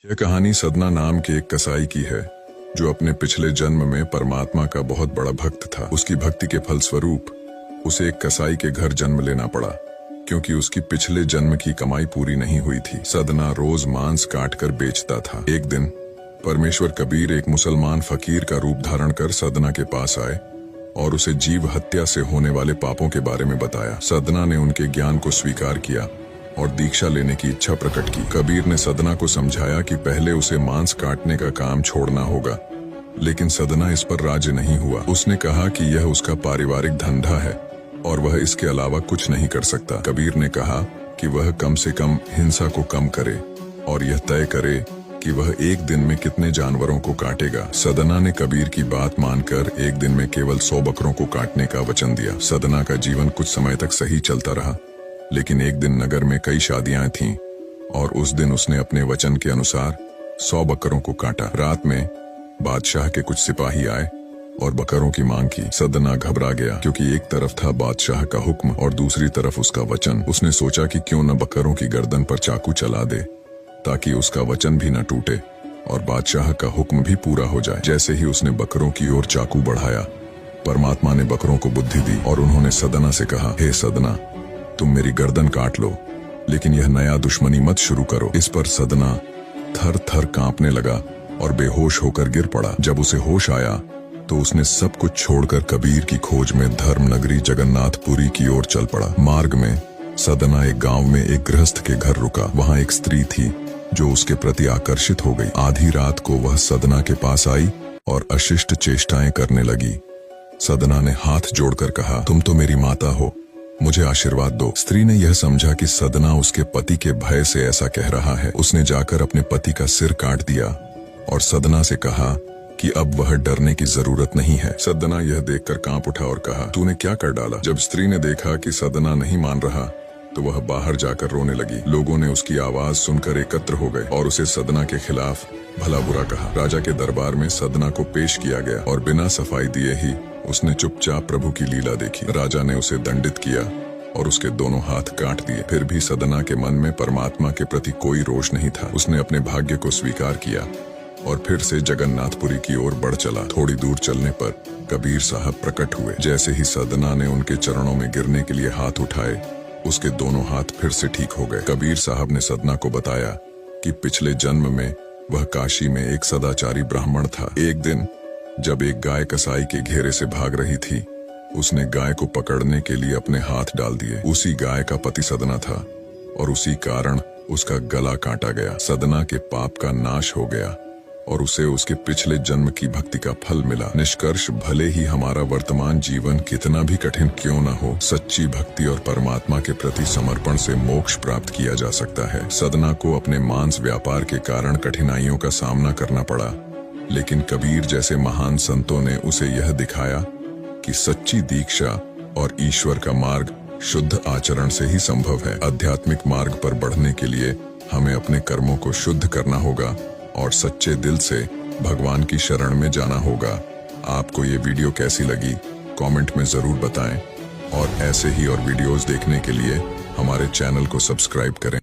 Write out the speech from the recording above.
यह कहानी सदना नाम के एक कसाई की है जो अपने पिछले जन्म में परमात्मा का बहुत बड़ा भक्त था। उसकी भक्ति के फलस्वरूप उसे एक कसाई के घर जन्म लेना पड़ा क्योंकि उसकी पिछले जन्म की कमाई पूरी नहीं हुई थी। सदना रोज मांस काटकर बेचता था। एक दिन परमेश्वर कबीर एक मुसलमान फकीर का रूप धारण कर सदना के पास आए और उसे जीव हत्या से होने वाले पापों के बारे में बताया। सदना ने उनके ज्ञान को स्वीकार किया और दीक्षा लेने की इच्छा प्रकट की। कबीर ने सदना को समझाया कि पहले उसे मांस काटने का काम छोड़ना होगा, लेकिन सदना इस पर राजी नहीं हुआ। उसने कहा कि यह उसका पारिवारिक धंधा है और वह इसके अलावा कुछ नहीं कर सकता। कबीर ने कहा कि वह कम से कम हिंसा को कम करे और यह तय करे कि वह एक दिन में कितने जानवरों को काटेगा। सदना ने कबीर की बात मानकर एक दिन में केवल 100 बकरों को काटने का वचन दिया। सदना का जीवन कुछ समय तक सही चलता रहा, लेकिन एक दिन नगर में कई शादियां थीं और उस दिन उसने अपने वचन के अनुसार 100 बकरों को काटा। रात में बादशाह के कुछ सिपाही आए और बकरों की मांग की। सदना घबरा गया क्योंकि एक तरफ था बादशाह का हुक्म और दूसरी तरफ उसका वचन। उसने सोचा कि क्यों न बकरों की गर्दन पर चाकू चला दे ताकि उसका वचन भी न टूटे और बादशाह का हुक्म भी पूरा हो जाए। जैसे ही उसने बकरों की ओर चाकू बढ़ाया, परमात्मा ने बकरों को बुद्धि दी और उन्होंने सदना से कहा, हे सदना, तुम मेरी गर्दन काट लो, लेकिन यह नया दुश्मनी मत शुरू करो। इस पर सदना थर थर कांपने लगा और बेहोश होकर गिर पड़ा। जब उसे होश आया तो उसने सब कुछ छोड़कर कबीर की खोज में धर्म नगरी जगन्नाथपुरी की ओर चल पड़ा। मार्ग में सदना एक गांव में एक गृहस्थ के घर रुका। वहां एक स्त्री थी जो उसके प्रति आकर्षित हो गई। आधी रात को वह सदना के पास आई और अशिष्ट चेष्टाएं करने लगी। सदना ने हाथ जोड़कर कहा, तुम तो मेरी माता हो, मुझे आशीर्वाद दो। स्त्री ने यह समझा कि सदना उसके पति के भय से ऐसा कह रहा है। उसने जाकर अपने पति का सिर काट दिया और सदना से कहा कि अब वह डरने की जरूरत नहीं है। सदना यह देखकर कांप उठा और कहा, तूने क्या कर डाला? जब स्त्री ने देखा कि सदना नहीं मान रहा तो वह बाहर जाकर रोने लगी। लोगों ने उसकी आवाज सुनकर एकत्र हो गए और उसे सदना के खिलाफ भला बुरा कहा। राजा के दरबार में सदना को पेश किया गया और बिना सफाई दिए ही उसने चुपचाप प्रभु की लीला देखी। राजा ने उसे दंडित किया और उसके दोनों हाथ काट दिए। फिर भी सदना के मन में परमात्मा के प्रति कोई रोष नहीं था। उसने अपने भाग्य को स्वीकार किया और फिर से जगन्नाथपुरी की ओर बढ़ चला। थोड़ी दूर चलने पर कबीर साहब प्रकट हुए। जैसे ही सदना ने उनके चरणों में गिरने के लिए हाथ उठाए, उसके दोनों हाथ फिर से ठीक हो गए। कबीर साहब ने सदना को बताया कि पिछले जन्म में वह काशी में एक सदाचारी ब्राह्मण था। एक दिन जब एक गाय कसाई के घेरे से भाग रही थी, उसने गाय को पकड़ने के लिए अपने हाथ डाल दिए। उसी गाय का पति सदना था और उसी कारण उसका गला काटा गया। सदना के पाप का नाश हो गया और उसे उसके पिछले जन्म की भक्ति का फल मिला। निष्कर्ष, भले ही हमारा वर्तमान जीवन कितना भी कठिन क्यों न हो, सच्ची भक्ति और परमात्मा के प्रति समर्पण से मोक्ष प्राप्त किया जा सकता है। सदना को अपने मांस व्यापार के कारण कठिनाइयों का सामना करना पड़ा, लेकिन कबीर जैसे महान संतों ने उसे यह दिखाया कि सच्ची दीक्षा और ईश्वर का मार्ग शुद्ध आचरण से ही संभव है। आध्यात्मिक मार्ग पर बढ़ने के लिए हमें अपने कर्मों को शुद्ध करना होगा और सच्चे दिल से भगवान की शरण में जाना होगा। आपको ये वीडियो कैसी लगी कमेंट में जरूर बताएं और ऐसे ही और वीडियोस देखने के लिए हमारे चैनल को सब्सक्राइब करें।